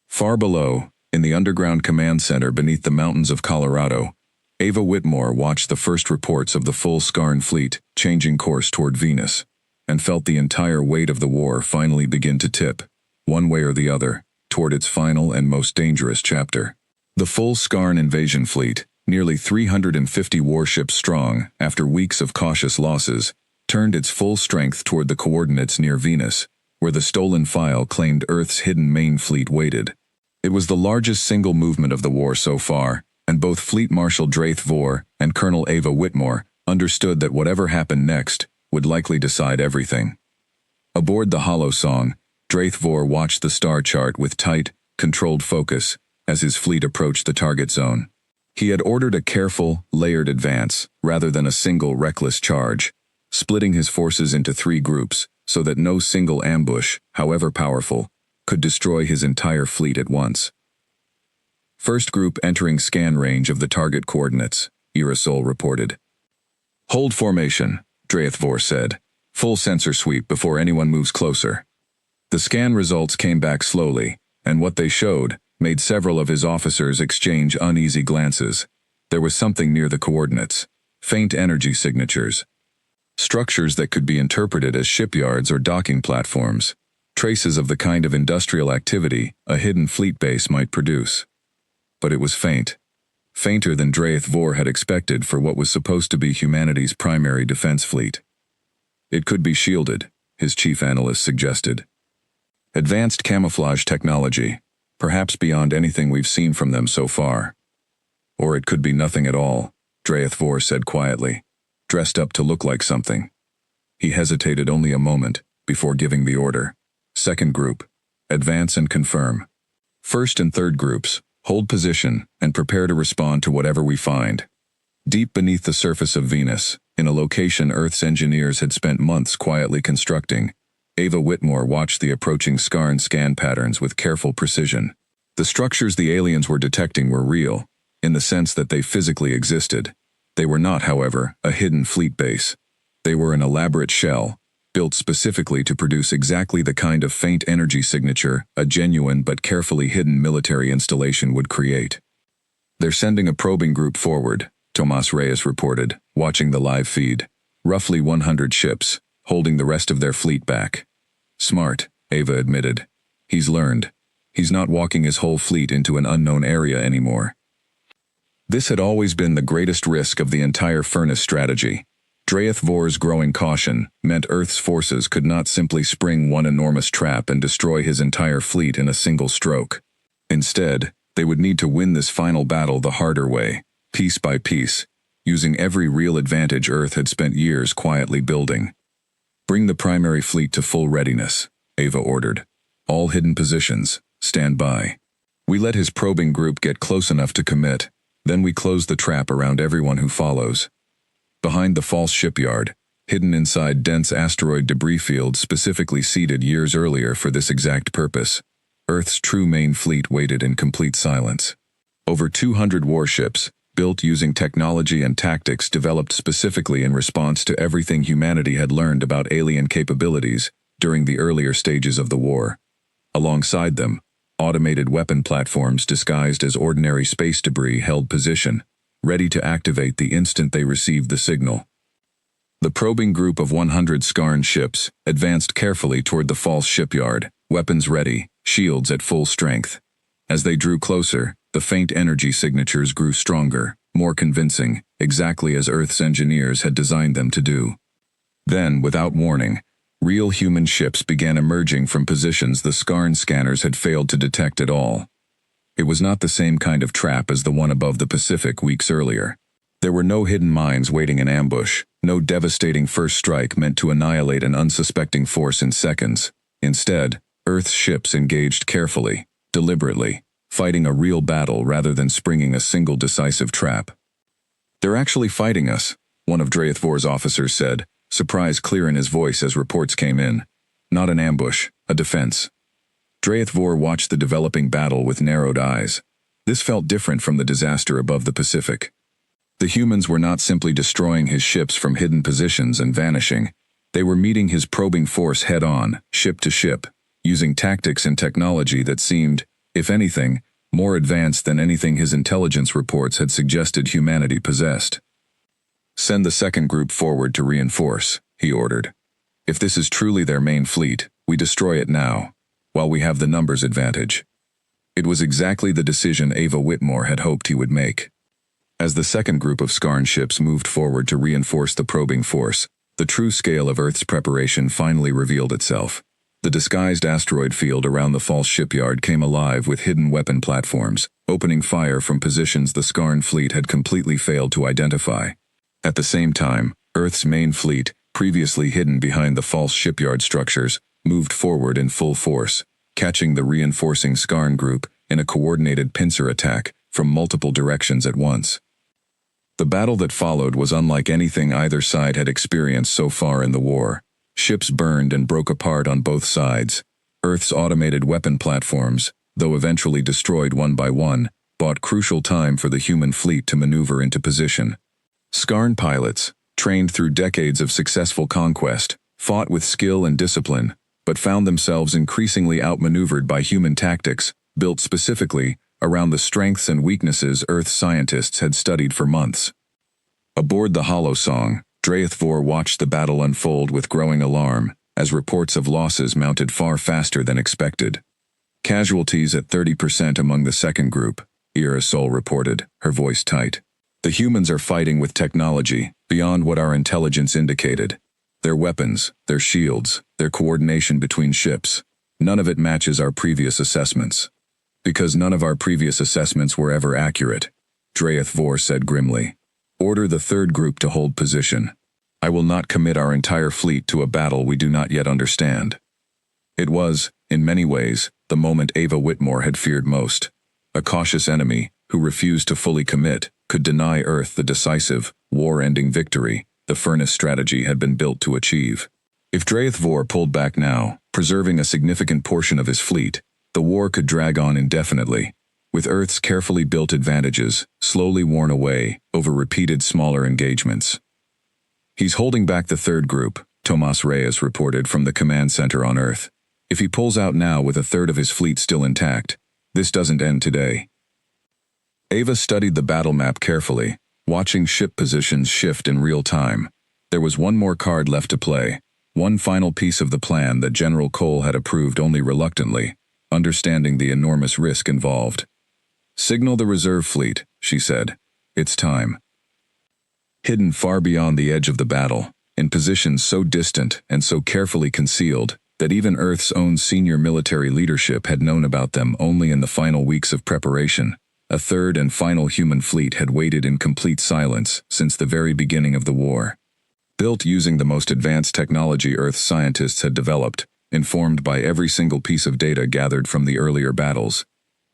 Far below, in the underground command center beneath the mountains of Colorado, Ava Whitmore watched the first reports of the full Skarn fleet changing course toward Venus, and felt the entire weight of the war finally begin to tip, one way or the other, toward its final and most dangerous chapter. The full Skarn invasion fleet, nearly 350 warships strong after weeks of cautious losses, turned its full strength toward the coordinates near Venus, where the stolen file claimed Earth's hidden main fleet waited. It was the largest single movement of the war so far, and both Fleet Marshal Dreyeth Vor and Colonel Ava Whitmore understood that whatever happened next would likely decide everything. Aboard the Hollow Song, Dreyeth Vor watched the star chart with tight, controlled focus as his fleet approached the target zone. He had ordered a careful, layered advance rather than a single reckless charge, splitting his forces into 3 groups so that no single ambush, however powerful, could destroy his entire fleet at once. First group entering scan range of the target coordinates, Irisol reported. "Hold formation," Dreyeth Vor said. "Full sensor sweep before anyone moves closer." The scan results came back slowly, and what they showed made several of his officers exchange uneasy glances. There was something near the coordinates, faint energy signatures, structures that could be interpreted as shipyards or docking platforms, traces of the kind of industrial activity a hidden fleet base might produce. But it was faint, fainter than Dreyeth Vor had expected for what was supposed to be humanity's primary defense fleet. "It could be shielded," his chief analyst suggested. "Advanced camouflage technology, perhaps beyond anything we've seen from them so far. Or it could be nothing at all," Dreyeth Vor said quietly, "dressed up to look like something." He hesitated only a moment before giving the order. "Second group, advance and confirm. First and third groups, hold position and prepare to respond to whatever we find." Deep beneath the surface of Venus, in a location Earth's engineers had spent months quietly constructing, Ava Whitmore watched the approaching Skarn scan patterns with careful precision. The structures the aliens were detecting were real, in the sense that they physically existed. They were not, however, a hidden fleet base. They were an elaborate shell, built specifically to produce exactly the kind of faint energy signature a genuine but carefully hidden military installation would create. "They're sending a probing group forward," Tomas Reyes reported, watching the live feed. "Roughly 100 ships, holding the rest of their fleet back." "Smart," Ava admitted. "He's learned. He's not walking his whole fleet into an unknown area anymore." This had always been the greatest risk of the entire furnace strategy. Dreyeth Vor's growing caution meant Earth's forces could not simply spring one enormous trap and destroy his entire fleet in a single stroke. Instead, they would need to win this final battle the harder way, piece by piece, using every real advantage Earth had spent years quietly building. "Bring the primary fleet to full readiness," Ava ordered. "All hidden positions, stand by." We let his probing group get close enough to commit, then we close the trap around everyone who follows. Behind the false shipyard, hidden inside dense asteroid debris fields specifically seeded years earlier for this exact purpose, Earth's true main fleet waited in complete silence. Over 200 warships, built using technology and tactics developed specifically in response to everything humanity had learned about alien capabilities during the earlier stages of the war. Alongside them, automated weapon platforms disguised as ordinary space debris held position, ready to activate the instant they received the signal. The probing group of 100 Skarn ships advanced carefully toward the false shipyard, weapons ready, shields at full strength. As they drew closer, the faint energy signatures grew stronger, more convincing, exactly as Earth's engineers had designed them to do. Then, without warning, real human ships began emerging from positions the Skarn scanners had failed to detect at all. It was not the same kind of trap as the one above the Pacific weeks earlier. There were no hidden mines waiting in ambush, no devastating first strike meant to annihilate an unsuspecting force in seconds. Instead, Earth's ships engaged carefully, deliberately, fighting a real battle rather than springing a single decisive trap. "They're actually fighting us," one of Dreythvor's officers said, surprise clear in his voice as reports came in. Not an ambush, a defense. Dreythvor watched the developing battle with narrowed eyes. This felt different from the disaster above the Pacific. The humans were not simply destroying his ships from hidden positions and vanishing. They were meeting his probing force head-on, ship to ship, using tactics and technology that seemed, if anything, more advanced than anything his intelligence reports had suggested humanity possessed. "Send the second group forward to reinforce," he ordered. "If this is truly their main fleet, we destroy it now, while we have the numbers advantage." It was exactly the decision Ava Whitmore had hoped he would make. As the second group of Skarn ships moved forward to reinforce the probing force, the true scale of Earth's preparation finally revealed itself. The disguised asteroid field around the false shipyard came alive with hidden weapon platforms, opening fire from positions the Skarn fleet had completely failed to identify. At the same time, Earth's main fleet, previously hidden behind the false shipyard structures, moved forward in full force, catching the reinforcing Skarn group in a coordinated pincer attack from multiple directions at once. The battle that followed was unlike anything either side had experienced so far in the war. Ships burned and broke apart on both sides. Earth's automated weapon platforms, though eventually destroyed one by one, bought crucial time for the human fleet to maneuver into position. Skarn pilots, trained through decades of successful conquest, fought with skill and discipline, but found themselves increasingly outmaneuvered by human tactics, built specifically around the strengths and weaknesses Earth scientists had studied for months. Aboard the Hollow Song, Dreythvor watched the battle unfold with growing alarm, as reports of losses mounted far faster than expected. "Casualties at 30% among the second group," Irisol reported, her voice tight. "The humans are fighting with technology, beyond what our intelligence indicated. Their weapons, their shields, their coordination between ships, none of it matches our previous assessments." "Because none of our previous assessments were ever accurate," Dreythvor said grimly. "Order the third group to hold position. I will not commit our entire fleet to a battle we do not yet understand." It was, in many ways, the moment Ava Whitmore had feared most. A cautious enemy, who refused to fully commit, could deny Earth the decisive, war-ending victory the furnace strategy had been built to achieve. If Dreythvor pulled back now, preserving a significant portion of his fleet, the war could drag on indefinitely, with Earth's carefully built advantages slowly worn away over repeated smaller engagements. "He's holding back the third group," Tomas Reyes reported from the command center on Earth. "If he pulls out now with a third of his fleet still intact, this doesn't end today." Ava studied the battle map carefully, watching ship positions shift in real time. There was one more card left to play, one final piece of the plan that General Cole had approved only reluctantly, understanding the enormous risk involved. "Signal the reserve fleet," she said. "It's time." Hidden far beyond the edge of the battle, in positions so distant and so carefully concealed that even Earth's own senior military leadership had known about them only in the final weeks of preparation, a third and final human fleet had waited in complete silence since the very beginning of the war. Built using the most advanced technology Earth scientists had developed, informed by every single piece of data gathered from the earlier battles,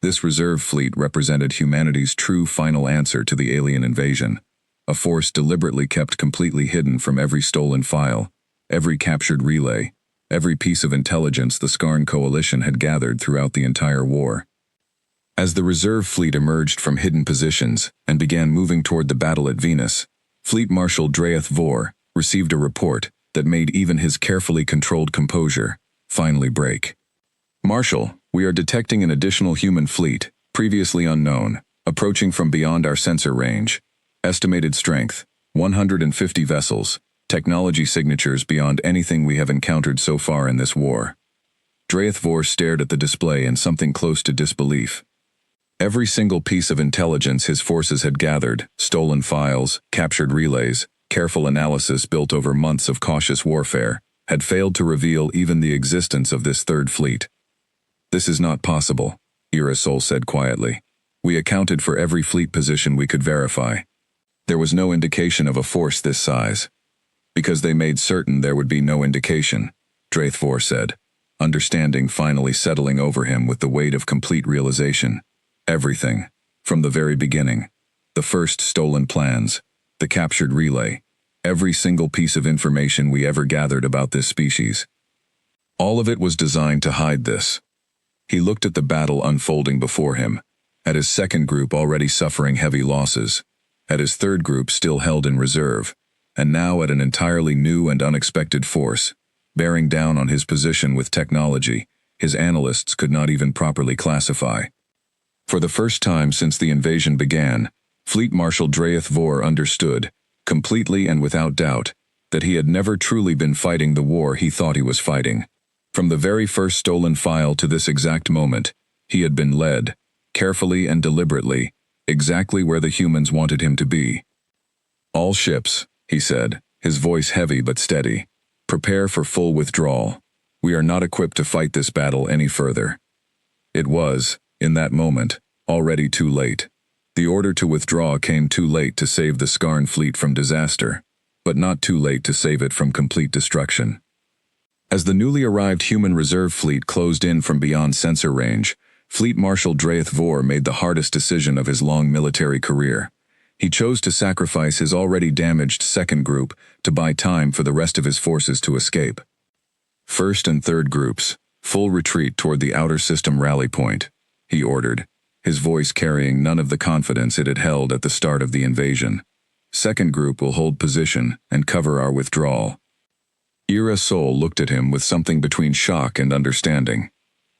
this reserve fleet represented humanity's true final answer to the alien invasion, a force deliberately kept completely hidden from every stolen file, every captured relay, every piece of intelligence the Skarn coalition had gathered throughout the entire war. As the reserve fleet emerged from hidden positions and began moving toward the battle at Venus, Fleet Marshal Draeth Vor received a report that made even his carefully controlled composure finally break. "Marshal, we are detecting an additional human fleet, previously unknown, approaching from beyond our sensor range. Estimated strength, 150 vessels, technology signatures beyond anything we have encountered so far in this war." Draeth Vor stared at the display in something close to disbelief. Every single piece of intelligence his forces had gathered, stolen files, captured relays, careful analysis built over months of cautious warfare, had failed to reveal even the existence of this third fleet. "This is not possible," Irasol said quietly. "We accounted for every fleet position we could verify. There was no indication of a force this size." "Because they made certain there would be no indication," Draeth Vor said, understanding finally settling over him with the weight of complete realization. Everything, from the very beginning. The first stolen plans, the captured relay, every single piece of information we ever gathered about this species. All of it was designed to hide this. He looked at the battle unfolding before him, at his second group already suffering heavy losses, at his third group still held in reserve, and now at an entirely new and unexpected force, bearing down on his position with technology his analysts could not even properly classify. For the first time since the invasion began, Fleet Marshal Draeth Vor understood, completely and without doubt, that he had never truly been fighting the war he thought he was fighting. From the very first stolen file to this exact moment, he had been led, carefully and deliberately, exactly where the humans wanted him to be. "All ships," he said, his voice heavy but steady, "prepare for full withdrawal. We are not equipped to fight this battle any further." It was, in that moment, already too late. The order to withdraw came too late to save the Skarn fleet from disaster, but not too late to save it from complete destruction. As the newly arrived human reserve fleet closed in from beyond sensor range, Fleet Marshal Draeth Vor made the hardest decision of his long military career. He chose to sacrifice his already damaged second group to buy time for the rest of his forces to escape. "First and third groups, full retreat toward the outer system rally point," he ordered, his voice carrying none of the confidence it had held at the start of the invasion. "Second group will hold position and cover our withdrawal." Irasol looked at him with something between shock and understanding.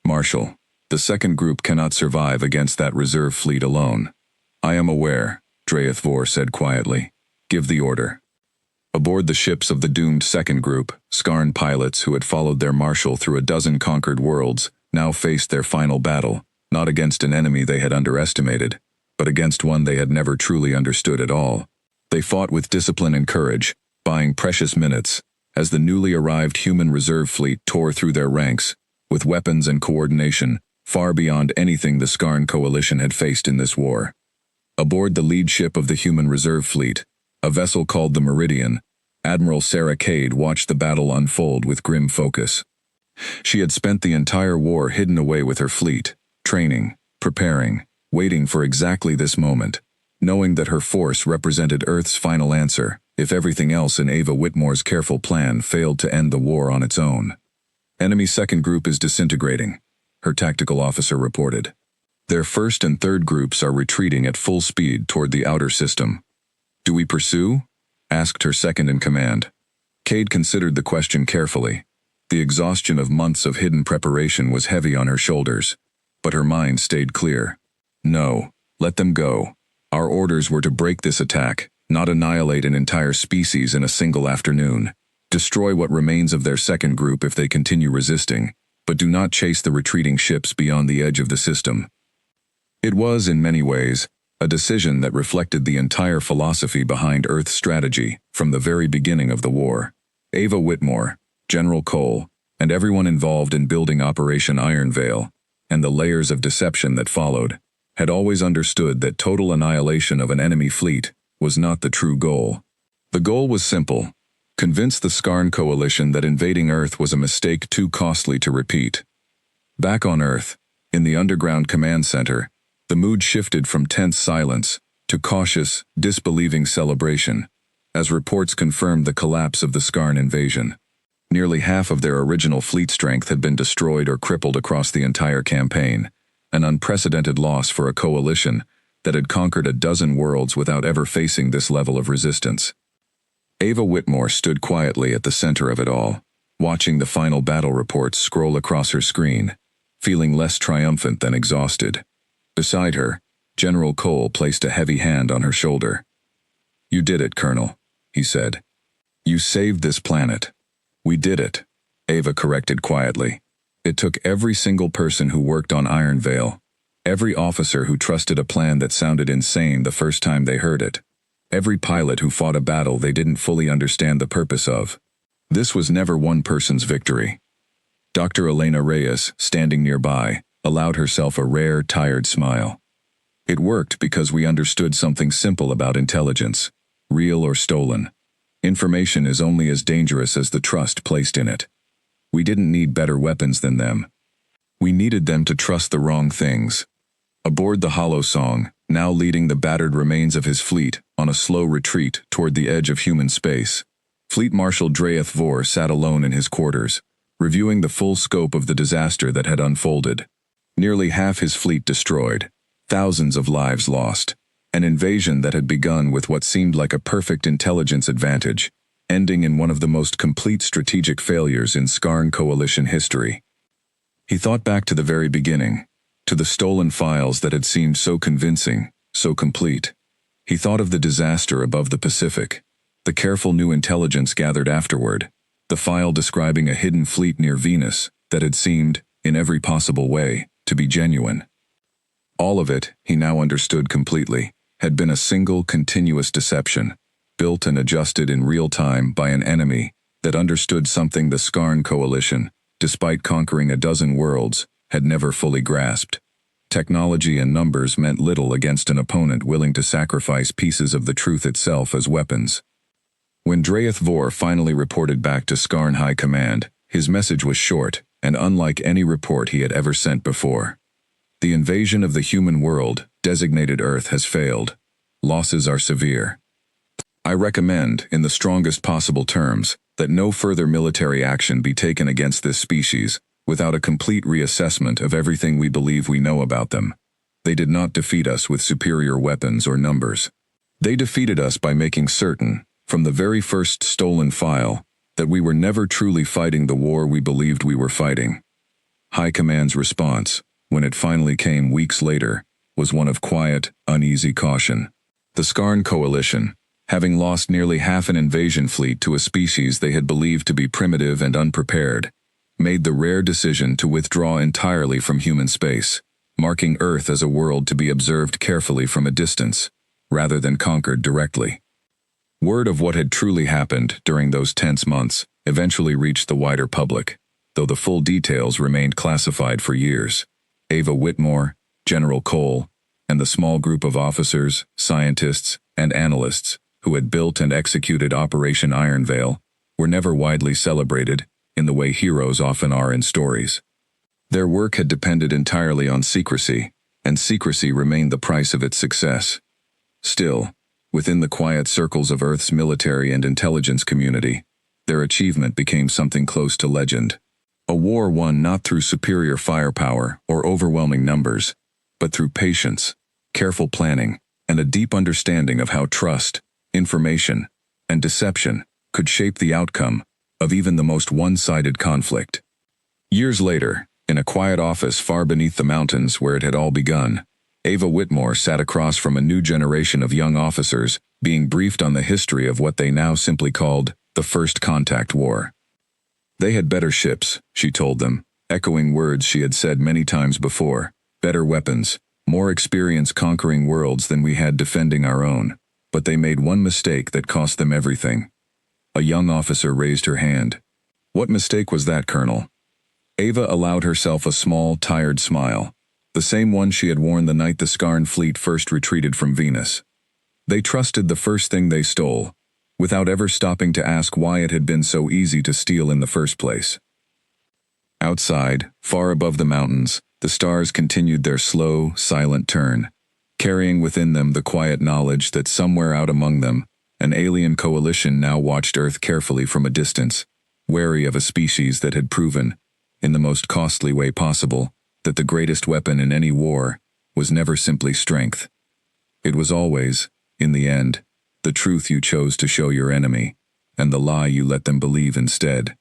"Marshal, the second group cannot survive against that reserve fleet alone." "I am aware," Draeth Vor said quietly. "Give the order." Aboard the ships of the doomed second group, Skarn pilots who had followed their marshal through a dozen conquered worlds now faced their final battle, not against an enemy they had underestimated, but against one they had never truly understood at all. They fought with discipline and courage, buying precious minutes, as the newly arrived human reserve fleet tore through their ranks, with weapons and coordination far beyond anything the Skarn coalition had faced in this war. Aboard the lead ship of the human reserve fleet, a vessel called the Meridian, Admiral Sarah Cade watched the battle unfold with grim focus. She had spent the entire war hidden away with her fleet, training, preparing, waiting for exactly this moment, knowing that her force represented Earth's final answer if everything else in Ava Whitmore's careful plan failed to end the war on its own. "Enemy second group is disintegrating," her tactical officer reported. "Their first and third groups are retreating at full speed toward the outer system." "Do we pursue?" asked her second-in-command. Cade considered the question carefully. The exhaustion of months of hidden preparation was heavy on her shoulders, but her mind stayed clear. "No, let them go. Our orders were to break this attack, not annihilate an entire species in a single afternoon. Destroy what remains of their second group if they continue resisting, but do not chase the retreating ships beyond the edge of the system." It was, in many ways, a decision that reflected the entire philosophy behind Earth's strategy from the very beginning of the war. Ava Whitmore, General Cole, and everyone involved in building Operation Iron Veil, and the layers of deception that followed, had always understood that total annihilation of an enemy fleet was not the true goal. The goal was simple: convince the Skarn coalition that invading Earth was a mistake too costly to repeat. Back on Earth, in the underground command center, the mood shifted from tense silence to cautious, disbelieving celebration, as reports confirmed the collapse of the Skarn invasion. Nearly half of their original fleet strength had been destroyed or crippled across the entire campaign, an unprecedented loss for a coalition that had conquered a dozen worlds without ever facing this level of resistance. Ava Whitmore stood quietly at the center of it all, watching the final battle reports scroll across her screen, feeling less triumphant than exhausted. Beside her, General Cole placed a heavy hand on her shoulder. "You did it, Colonel," he said. "You saved this planet." "We did it," Ava corrected quietly. "It took every single person who worked on Iron Veil, every officer who trusted a plan that sounded insane the first time they heard it, every pilot who fought a battle they didn't fully understand the purpose of. This was never one person's victory." Dr. Elena Reyes, standing nearby, allowed herself a rare, tired smile. "It worked because we understood something simple about intelligence, real or stolen. Information is only as dangerous as the trust placed in it. We didn't need better weapons than them. We needed them to trust the wrong things." Aboard the Hollow Song, now leading the battered remains of his fleet on a slow retreat toward the edge of human space, Fleet Marshal Draeth Vor sat alone in his quarters, reviewing the full scope of the disaster that had unfolded. Nearly half his fleet destroyed, thousands of lives lost, an invasion that had begun with what seemed like a perfect intelligence advantage, ending in one of the most complete strategic failures in Skarn Coalition history. He thought back to the very beginning, to the stolen files that had seemed so convincing, so complete. He thought of the disaster above the Pacific, the careful new intelligence gathered afterward, the file describing a hidden fleet near Venus that had seemed, in every possible way, to be genuine. All of it, he now understood completely, had been a single continuous deception, built and adjusted in real time by an enemy that understood something the Skarn Coalition, despite conquering a dozen worlds, had never fully grasped. Technology and numbers meant little against an opponent willing to sacrifice pieces of the truth itself as weapons. When Draeth Vor finally reported back to Skarn High Command, his message was short and unlike any report he had ever sent before. "The invasion of the human world, designated Earth, has failed. Losses are severe. I recommend, in the strongest possible terms, that no further military action be taken against this species without a complete reassessment of everything we believe we know about them. They did not defeat us with superior weapons or numbers. They defeated us by making certain, from the very first stolen file, that we were never truly fighting the war we believed we were fighting." High Command's response, when it finally came weeks later, was one of quiet, uneasy caution. The Skarn Coalition, having lost nearly half an invasion fleet to a species they had believed to be primitive and unprepared, made the rare decision to withdraw entirely from human space, marking Earth as a world to be observed carefully from a distance, rather than conquered directly. Word of what had truly happened during those tense months eventually reached the wider public, though the full details remained classified for years. Ava Whitmore, General Cole, and the small group of officers, scientists, and analysts who had built and executed Operation Iron Veil were never widely celebrated in the way heroes often are in stories. Their work had depended entirely on secrecy, and secrecy remained the price of its success. Still, within the quiet circles of Earth's military and intelligence community, their achievement became something close to legend. A war won not through superior firepower or overwhelming numbers, but through patience, careful planning, and a deep understanding of how trust, information, and deception could shape the outcome of even the most one-sided conflict. Years later, in a quiet office far beneath the mountains where it had all begun, Ava Whitmore sat across from a new generation of young officers being briefed on the history of what they now simply called the First Contact War. They had better ships, she told them, echoing words she had said many times before, better weapons, more experience conquering worlds than we had defending our own, but they made one mistake that cost them everything. A young officer raised her hand. "What mistake was that, Colonel?" Ava allowed herself a small, tired smile, the same one she had worn the night the Skarn fleet first retreated from Venus. They trusted the first thing they stole, without ever stopping to ask why it had been so easy to steal in the first place. Outside, far above the mountains, the stars continued their slow, silent turn, carrying within them the quiet knowledge that somewhere out among them, an alien coalition now watched Earth carefully from a distance, wary of a species that had proven, in the most costly way possible, that the greatest weapon in any war was never simply strength. It was always, in the end, the truth you chose to show your enemy, and the lie you let them believe instead.